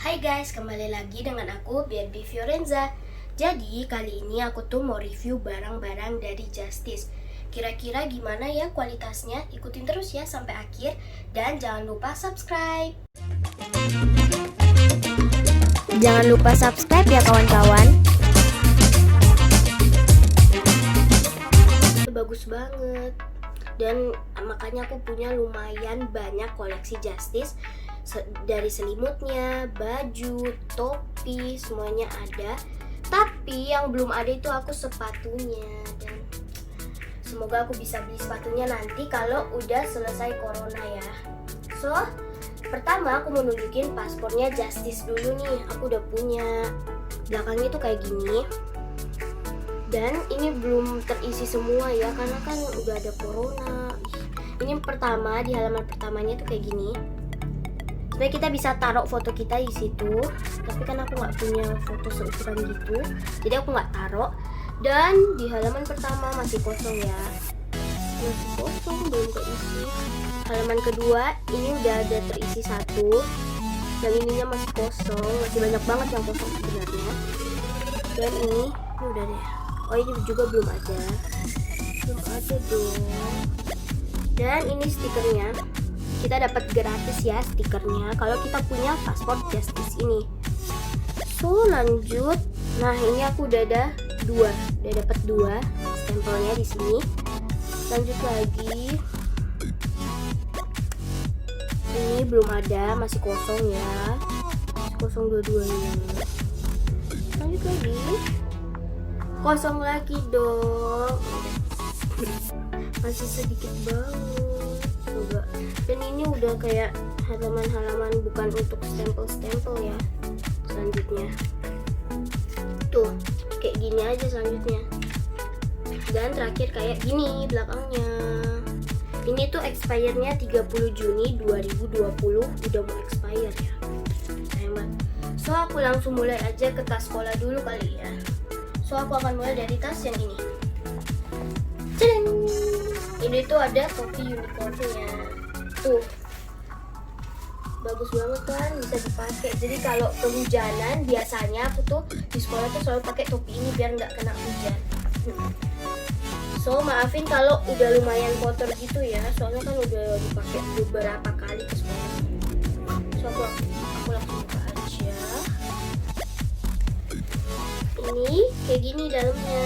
Hai guys, kembali lagi dengan aku BNB Fiorenza. Jadi kali ini aku tuh mau review barang-barang dari Justice. Kira-kira gimana ya kualitasnya? Ikutin terus ya sampai akhir. Dan jangan lupa subscribe. Jangan lupa subscribe ya kawan-kawan. Bagus banget. Dan makanya aku punya lumayan banyak koleksi Justice. Dari selimutnya, baju, topi, semuanya ada. Tapi yang belum ada itu aku sepatunya. Dan semoga aku bisa beli sepatunya nanti kalau udah selesai corona ya. So, pertama aku mau nunjukin paspornya Justice dulu nih. Aku udah punya. Belakangnya tuh kayak gini. Dan ini belum terisi semua ya, karena kan udah ada corona. Ini pertama, di halaman pertamanya tuh kayak gini. Supaya kita bisa taruh foto kita di situ. Tapi kan aku nggak punya foto seukuran gitu, jadi aku nggak taruh. Dan di halaman pertama masih kosong ya, masih kosong, belum terisi. Halaman kedua ini udah ada terisi satu, dan ininya masih kosong, masih banyak banget yang kosong sebenarnya. Dan ini udah deh. Oh, ini juga belum ada dong. Dan ini stikernya. Kita dapat gratis ya stikernya kalau kita punya paspor Justice ini. So lanjut, nah ini aku udah dapat dua stempelnya di sini. Lanjut lagi, ini belum ada, masih kosong ya, masih kosong dua-duanya. Lanjut lagi, kosong lagi dong, masih sedikit banget. Coba. Dan ini udah kayak halaman-halaman bukan untuk stempel-stempel ya. Selanjutnya tuh kayak gini aja selanjutnya. Dan terakhir kayak gini belakangnya. Ini tuh expire-nya 30 Juni 2020, udah mau expire ya. Hemat. So aku langsung mulai aja ke tas sekolah dulu kali ya. So aku akan mulai dari tas yang ini. Ceng! Ini tuh ada topi unicornnya. Tuh. Bagus banget kan, bisa dipakai. Jadi kalau kehujanan biasanya aku tuh di sekolah tuh selalu pakai topi ini biar nggak kena hujan. So maafin kalau udah lumayan kotor gitu ya, soalnya kan udah dipakai beberapa kali ke sekolah. So aku langsung buka aja. Ini kayak gini dalamnya.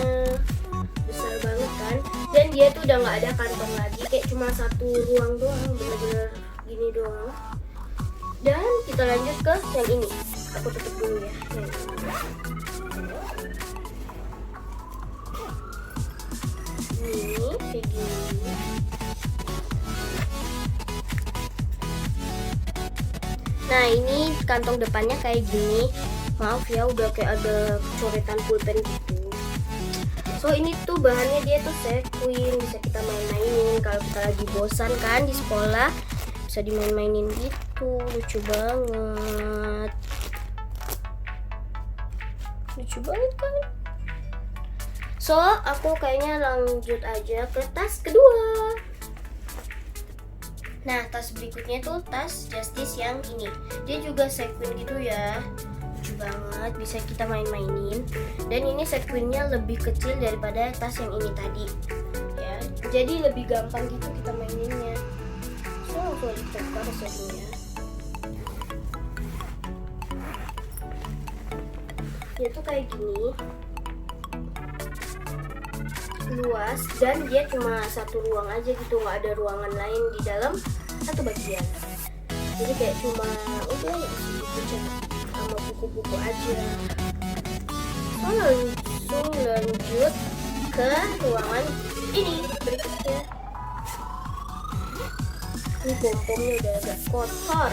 Besar banget kan, dan dia tuh udah nggak ada kantong lagi, kayak cuma satu ruang doang, bener-bener gini doang. Dan kita lanjut ke yang ini, aku tutup dulu ya. Ini kayak gini. Nah ini kantong depannya kayak gini. Maaf ya, udah kayak ada coretan pulpen gitu. So ini tuh bahannya dia tuh sequin, bisa kita main-mainin kalau kita lagi bosan kan di sekolah, bisa dimain-mainin gitu. Lucu banget kan. So aku kayaknya lanjut aja ke tas kedua. Nah tas berikutnya tuh tas Justice yang ini, dia juga sequin gitu ya. Banget, bisa kita main-mainin. Dan ini sequinnya lebih kecil daripada tas yang ini tadi ya, jadi lebih gampang gitu kita maininnya. So langsung dibuka resepnya. Dia tuh kayak gini, luas, dan dia cuma satu ruang aja gitu, nggak ada ruangan lain di dalam satu bagian. Jadi kayak cuma udah gitu sama buku-buku aja. So langsung lanjut ke ruangan ini berikutnya. Ini pompomnya udah agak kotor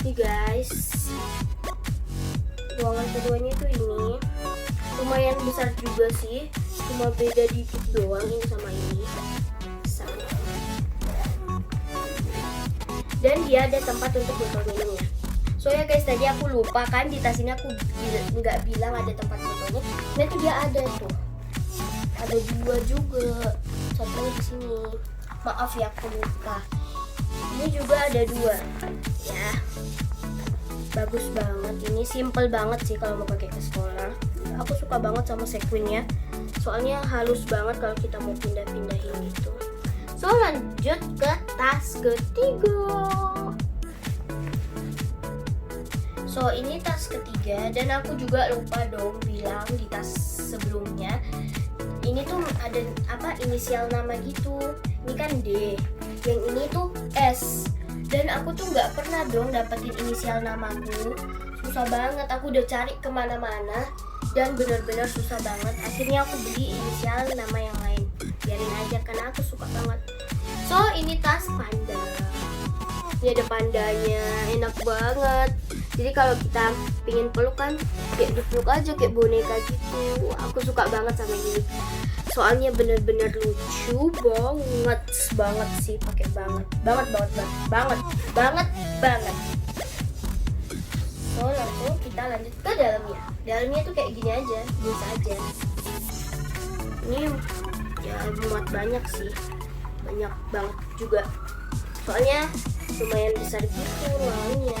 nih guys. Ruangan keduanya tuh ini lumayan besar juga sih, cuma beda dikit doang ini sama ini. Sama. Dan dia ada tempat untuk botol minumnya. So ya guys, tadi aku lupa kan di tas ini aku nggak bilang ada tempat fotonya. Nah itu dia ada tuh, ada dua juga, satu di sini. Maaf ya aku lupa. Ini juga ada dua, ya. bagus banget. Ini simple banget sih kalau mau pakai ke sekolah. Aku suka banget sama sequinnya, soalnya halus banget kalau kita mau pindah-pindahin gitu. So lanjut ke tas ketiga. So ini tas ketiga, dan aku juga lupa dong bilang di tas sebelumnya. Ini tuh ada inisial nama gitu. Ini kan D, yang ini tuh S. Dan aku tuh nggak pernah dong dapetin inisial namaku. Susah banget, aku udah cari kemana-mana dan bener-bener susah banget. Akhirnya aku beli inisial nama yang lain. Biarin aja karena aku suka banget. So ini tas panda. Ini ada pandanya, enak banget. Jadi kalau kita pingin peluk kan kayak dipeluk aja kayak boneka gitu. Aku suka banget sama ini. Soalnya bener-bener lucu banget sih, pakai banget. So langsung kita lanjut ke dalamnya. Dalamnya tuh kayak gini aja, biasa aja. Ini ya muat banyak sih, banyak banget juga. Soalnya lumayan besar gitu ruangnya.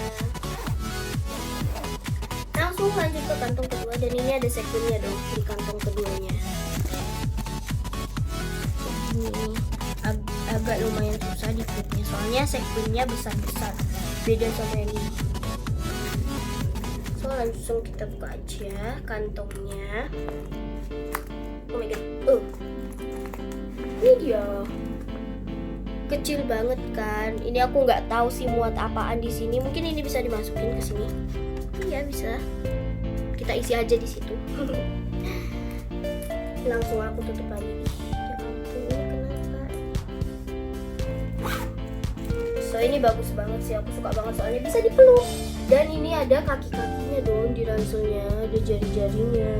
Langsung lanjut ke kantong kedua, dan ini ada sequinnya dong di kantong keduanya. Ini agak lumayan susah di flipnya, soalnya sequinnya besar-besar, beda sama yang ini. So langsung kita buka aja kantongnya. Oh my god, ini dia, kecil banget kan. Ini aku nggak tahu sih muat apaan di sini. Mungkin ini bisa dimasukin ke sini. Iya bisa. Kita isi aja di situ. Langsung aku tutup lagi. Ya ampun, ini kenapa? So ini bagus banget sih. Aku suka banget soalnya bisa dipeluk. Dan ini ada kaki-kakinya dong di ranselnya. Ada jari-jarinya.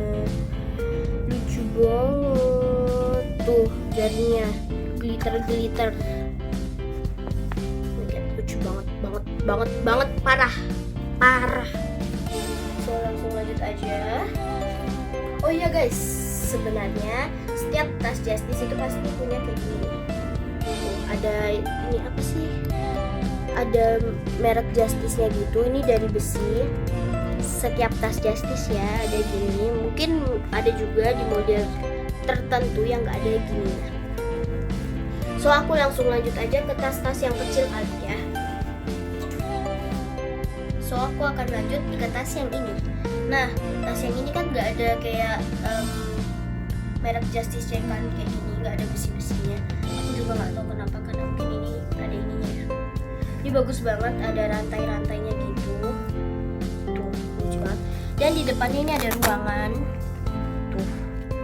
Lucu banget. Tuh jarinya. Glitter. Lucu banget. Parah. So langsung lanjut aja. Oh iya guys, sebenarnya setiap tas Justice itu pasti punya kayak gini. Ada ini apa sih? Ada merek Justice-nya gitu. Ini dari besi. Setiap tas Justice ya ada gini. Mungkin ada juga di model tertentu yang nggak ada gini. So aku langsung lanjut aja ke tas-tas yang kecil kali ya. So aku akan lanjut ke tas yang ini. Nah, tas yang ini kan nggak ada kayak merek Justice kan kayak gini, nggak ada besi-besinya. Aku juga nggak tahu kenapa, karena mungkin ini ada ininya ya. Ini bagus banget, ada rantai-rantainya gitu. Tuh, lucu banget. Dan di depannya ini ada ruangan. Tuh,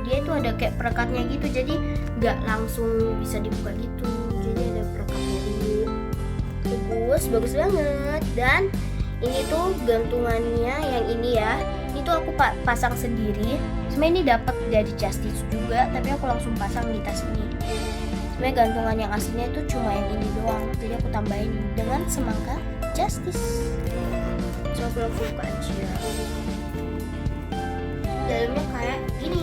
dia itu ada kayak perekatnya gitu, jadi nggak langsung bisa dibuka gitu. Jadi ada perekatnya dulu. Bagus banget. Dan ini tuh gantungannya yang ini ya. Ini tuh aku pasang sendiri. Sebenarnya ini dapat dari Justice juga, tapi aku langsung pasang di tas ini. Sebenarnya gantungan yang aslinya itu cuma yang ini doang. Jadi aku tambahin dengan semangka Justice. So aku langsung buka aja. Dalamnya kayak gini.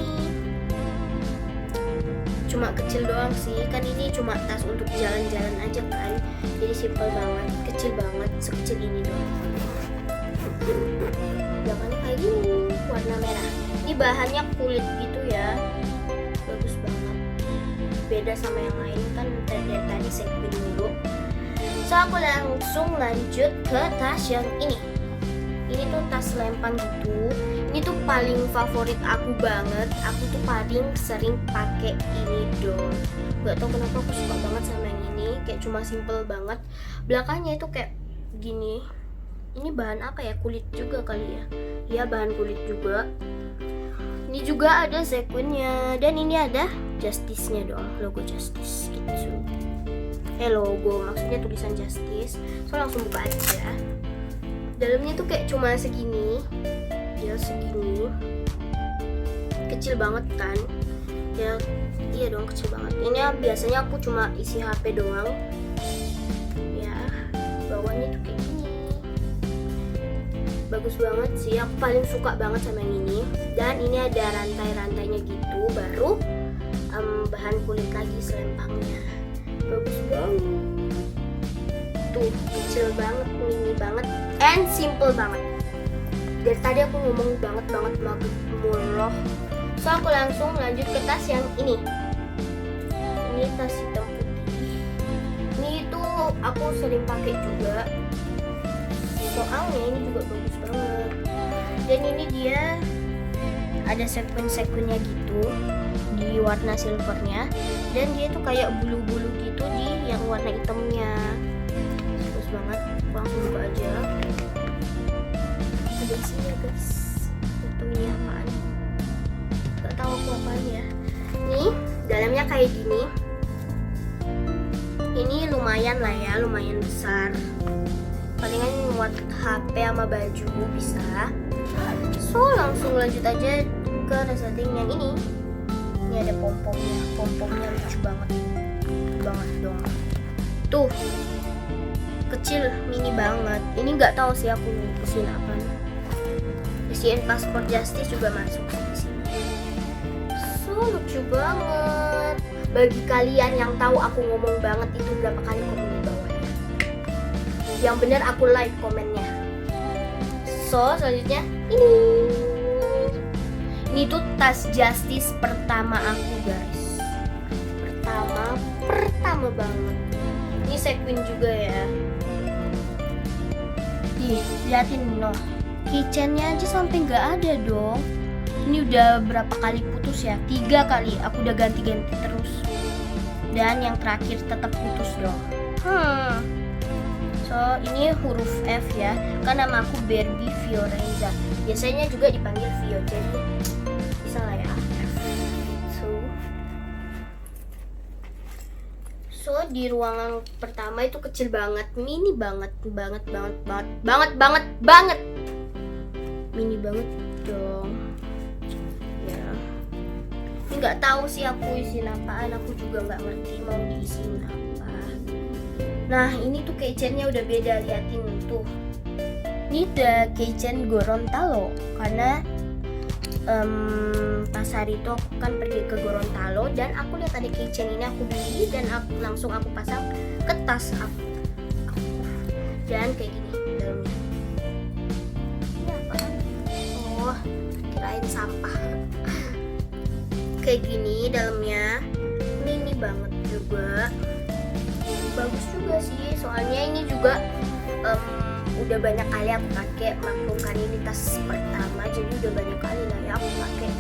Cuma kecil doang sih. Kan ini cuma tas untuk jalan-jalan aja kan. Jadi simple banget, kecil banget, sekecil ini doang. Belakangnya kayak gini, warna merah. Ini bahannya kulit gitu ya, bagus banget. Beda sama yang lain kan, dari tadi sequin dulu. So aku langsung lanjut ke tas yang ini. Ini tuh tas lempang gitu. Ini tuh paling favorit aku banget. Aku tuh paling sering pakai ini dong. Gak tau kenapa aku suka banget sama yang ini. Kayak cuma simple banget. Belakangnya itu kayak gini. Ini bahan apa ya? Kulit juga kali ya. Ya bahan kulit juga. Ini juga ada sequinnya. Dan ini ada Justice-nya dong. Logo Justice gitu. Logo, maksudnya tulisan Justice. So langsung buka aja. Dalamnya tuh kayak cuma segini. Ya segini. Kecil banget kan. Ya iya dong, kecil banget. Ini biasanya aku cuma isi HP doang. Ya, bawahnya tuh kayak gini. Bagus banget sih, aku paling suka banget sama yang ini. Dan ini ada rantai-rantainya gitu. Baru bahan kulit lagi selempangnya. Bagus banget. Tuh, kecil banget, mini banget, and simple banget. dari tadi aku ngomong banget mulu. So aku langsung lanjut ke tas yang ini. Ini tas hitam putih. Ini tuh aku sering pakai juga. Soalnya ini juga bagus banget. Dan ini dia ada sekuen-sekuennya gitu di warna silvernya, dan dia tuh kayak bulu-bulu gitu di yang warna hitamnya. Bagus banget. Langsung buka aja. Ada di sini ya guys. Itu ini apaan? Gak tahu aku apaan ya. Nih dalamnya kayak gini. Ini lumayan lah ya, lumayan besar. Palingan muat HP sama baju bisa. So langsung lanjut aja ke resleting yang ini. Ini ada pompomnya lucu banget dong. Tuh kecil, mini banget. Ini nggak tahu sih aku isiin apa. Isiin paspor Justice juga masuk di sini. So lucu banget. Bagi kalian yang tahu aku ngomong banget itu berapa kali, komen di bawah ya. Yang bener aku like komennya. So selanjutnya ini tuh tas Justice pertama aku guys. Pertama banget. Ini sequin juga ya. Nih liatin noh, keychainnya aja sampai nggak ada dong. Ini udah berapa kali putus ya? 3 kali. Aku udah ganti-ganti terus. Dan yang terakhir tetap putus dong. So ini huruf F ya. Kan nama aku Barbie Fiorenza. Biasanya juga dipanggil Vio, jadi bisa lah ya. So di ruangan pertama itu kecil banget, mini banget, mini banget dong. Ya, ini nggak tahu sih aku isiin apaan, aku juga nggak ngerti mau diisiin apa. Nah ini tuh keychainnya udah beda, liatin tuh. Ini udah keychain Gorontalo karena pas hari itu aku kan pergi ke Gorontalo dan aku lihat ada keychain ini, aku beli dan langsung aku pasang ke tas aku. Dan kayak gini dalamnya. Ini apaan? Oh, kirain sampah. Kayak gini dalamnya, mini banget juga. Bagus juga sih, soalnya ini juga udah banyak kali aku pakai. Maklum kan ini tas pertama, jadi udah banyak kali lah ya aku pakai.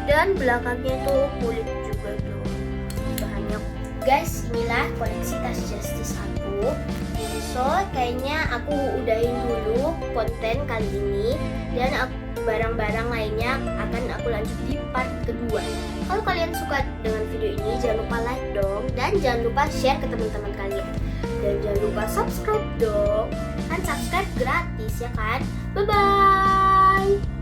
Dan belakangnya itu kulit juga tuh bahannya. Guys, inilah koleksi tas Justice aku. So kayaknya aku udahin dulu konten kali ini, dan barang-barang lainnya akan aku lanjut di part kedua. Kalau kalian suka dengan video ini, jangan lupa like dong, dan jangan lupa share ke teman-teman kalian. Dan jangan lupa subscribe dong, kan subscribe gratis ya kan. Bye bye.